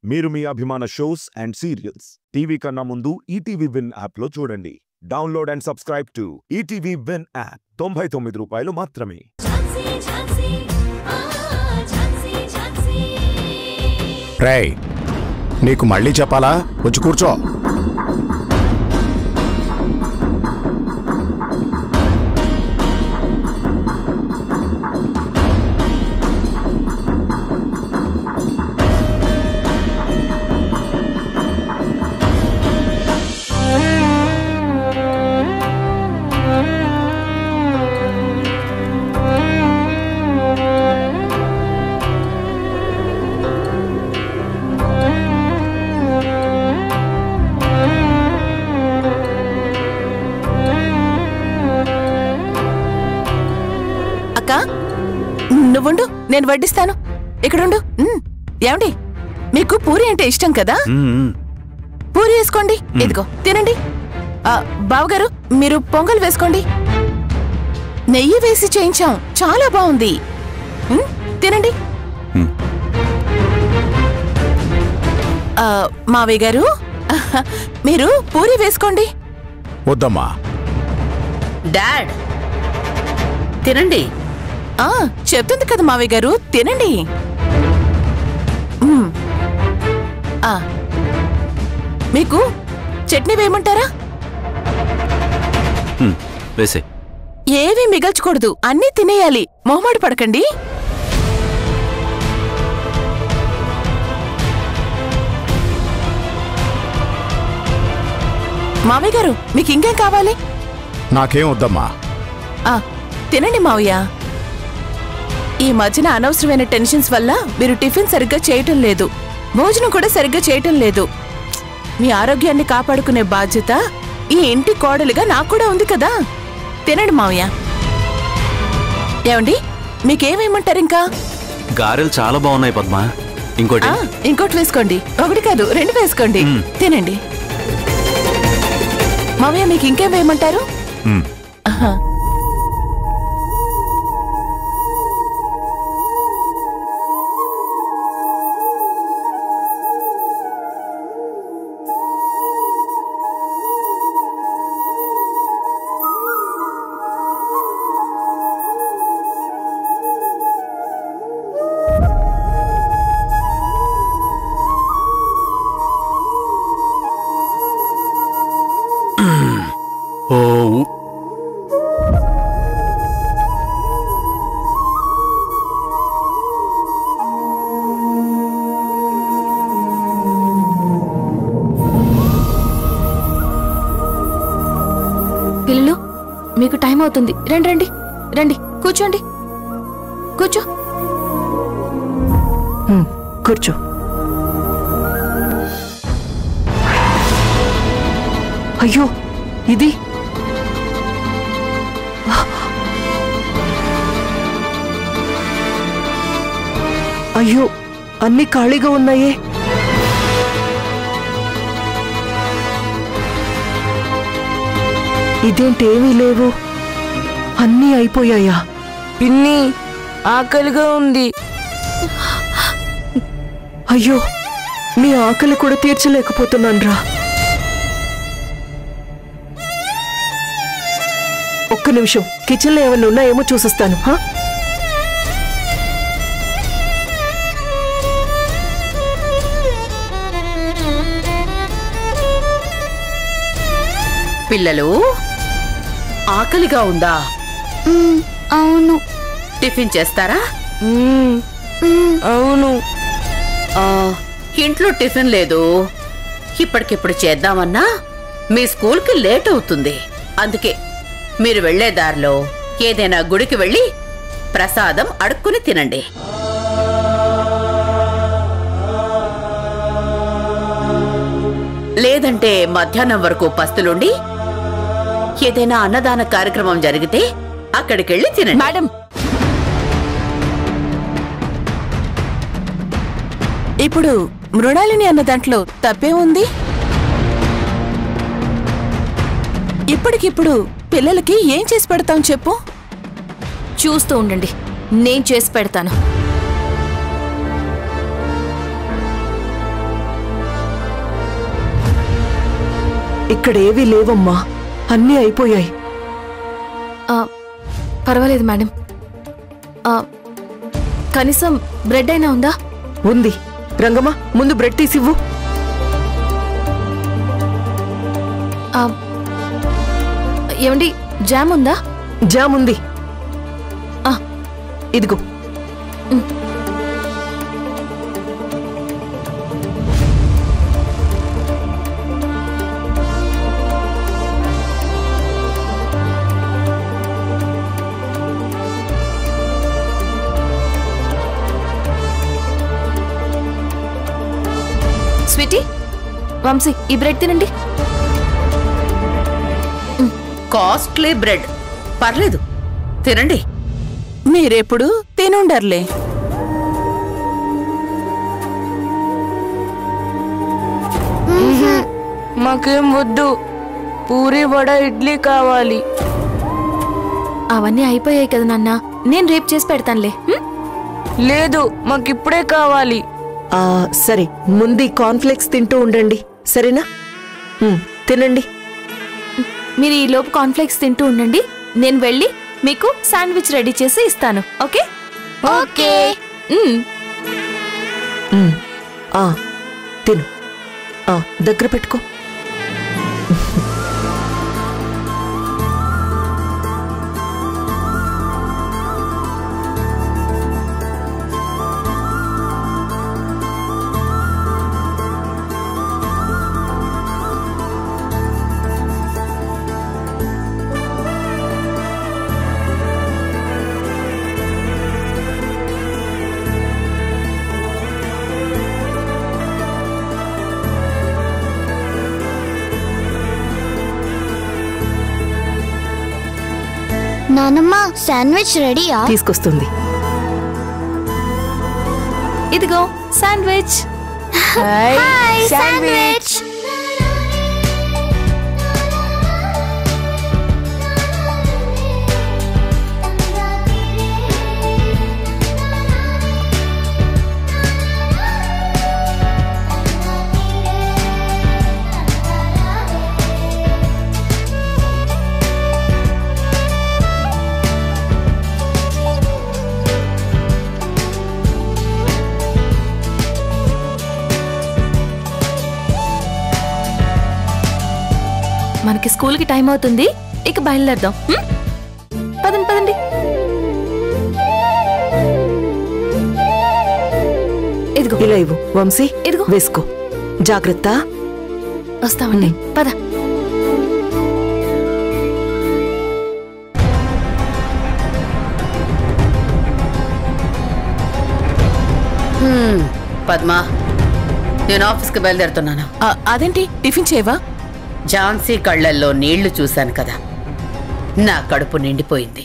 మీరు మీ అభిమాన shows and serials TV కన్నా ముందు ఈటీవీ విన్ యాప్ లో చూడండి. Download and subscribe to ETV win app. 99 రూపాయలు మాత్రమే. రేయ్, నీకు మళ్ళీ చెప్పాలా? వచ్చి కూర్చో. నువ్వుండు, నేను వడ్డిస్తాను. ఇక్కడుండు. ఏమండి, మీకు పూరి అంటే ఇష్టం కదా? పూరి వేసుకోండి. ఇదిగో తినండి. బావగారు, మీరు పొంగల్ వేసుకోండి. నెయ్యి వేసి చేయించాం, చాలా బాగుంది. తినండి. మావయ్య గారు, మీరు పూరి వేసుకోండి. వద్దమ్మా. డాడ్, తినండి. చెప్తుంది కదా మావయ్య గారు, తినండి. మీకు చట్నీ వేయమంటారా? వేసే. ఏవి మిగల్చకూడదు, అన్నీ తినేయాలి. మొహమాట పడకండి. మావయ్య గారు, మీకు ఇంకేం కావాలి? నాకేం వద్దమ్మా. తినండి మావయ్య. ఈ మధ్యన అనవసరమైన టెన్షన్స్ వల్ల మీరు టిఫిన్ సరిగ్గా చేయటం లేదు, భోజనం కూడా సరిగ్గా చేయటం లేదు. మీ ఆరోగ్యాన్ని కాపాడుకునే బాధ్యత ఈ ఇంటి కోడలుగా నాకు కూడా ఉంది కదా. తినండి మావయ్య. ఏమండి, మీకేమేమంటారు? ఇంకా గారెలు చాలా బాగున్నాయి పద్మా. ఇంకోటి వేసుకోండి. ఒకటి కాదు, 2 వేసుకోండి. తినండి. మావయ్య, మీకు ఇంకేం వేయమంటారు? పిల్లలు, మీకు టైం అవుతుంది. రండి రండి రండి, కూర్చోండి. కూర్చో. కూర్చో. అయ్యో, ఇది అయ్యో, అన్ని ఖాళీగా ఉన్నాయే. ఇదేంటేమీ లేవు, అన్నీ అయిపోయాయా? పిన్ని, ఆకలిగా ఉంది. అయ్యో, మీ ఆకలి కూడా తీర్చలేకపోతున్నాన్రా. ఒక్క నిమిషం, కిచెన్లో ఏమన్నా ఉన్నాయేమో చూసొస్తాను. పిల్లలు, ఆకలిగా ఉందా? అవును. టిఫిన్ చేస్తారా? అవును. ఇంట్లో టిఫిన్ లేదు. ఇప్పటికిప్పుడు చేద్దామన్నా మీ స్కూల్కి లేట్ అవుతుంది. అందుకే మీరు వెళ్లే దారిలో ఏదైనా గుడికి వెళ్ళి ప్రసాదం అడుక్కుని తినండి. లేదంటే మధ్యాహ్నం వరకు పస్తులుండి ఏదైనా అన్నదాన కార్యక్రమం జరిగితే అక్కడికెళ్ళి తినండి. మేడం, ఇప్పుడు మృణాలిని అన్న దాంట్లో తప్పే ఉంది. ఇప్పటికిప్పుడు పిల్లలకి ఏం చేసి పెడతాం చెప్పు? చూస్తూ ఉండండి, నేను చేసి పెడతాను. ఇక్కడేవీ లేవమ్మా, అన్నీ అయిపోయాయి. పర్వాలేదు మేడం. కనీసం బ్రెడ్ అయినా ఉందా? ఉంది. రంగమ్మ, ముందు బ్రెడ్ తీసివ్వు. ఏమండి, జామ్ ఉందా? జామ్ ఉంది. ఇదిగో. స్వీటీ, వంశీ, ఈ బ్రెడ్ తినండి. కాస్ట్లీ బ్రెడ్, పర్లేదు తినండి. మీరెప్పుడు తినుండర్లే. మాకేం వద్దు, పూరి వడ ఇడ్లీ కావాలి. అవన్నీ అయిపోయాయి కదా నాన్న, నేను రేపు చేసి పెడతానులే. లేదు, మాకిప్పుడే కావాలి. సరే, ముందు కార్న్ఫ్లేక్స్ తింటూ ఉండండి, సరేనా? తినండి. మీరు ఈ లోపు కార్న్ఫ్లేక్స్ తింటూ ఉండండి, నేను వెళ్ళి మీకు శాండ్విచ్ రెడీ చేసి ఇస్తాను. ఓకే? ఓకే. తిను. దగ్గర పెట్టుకో. నానమ్మ, శాండ్విచ్ రెడీయా? తీసుకొస్తుంది. ఇదిగో శాండ్విచ్. Hi sandwich. మనకి స్కూల్కి టైం అవుతుంది, ఇక బయలుదేరదాం. పదండి పదండి. ఇదిగో. ఇలా ఇవ్వు వంశీ. ఇదిగో. వేసుకో. జాగ్రత్త. వస్తామండి, పద. పద్మా, నేను ఆఫీస్కి బయలుదేరుతున్నాను. అదేంటి, టిఫిన్ చేయవా? ఝాన్సీ కళ్ళల్లో నీళ్లు చూశాను కదా, నా కడుపు నిండిపోయింది.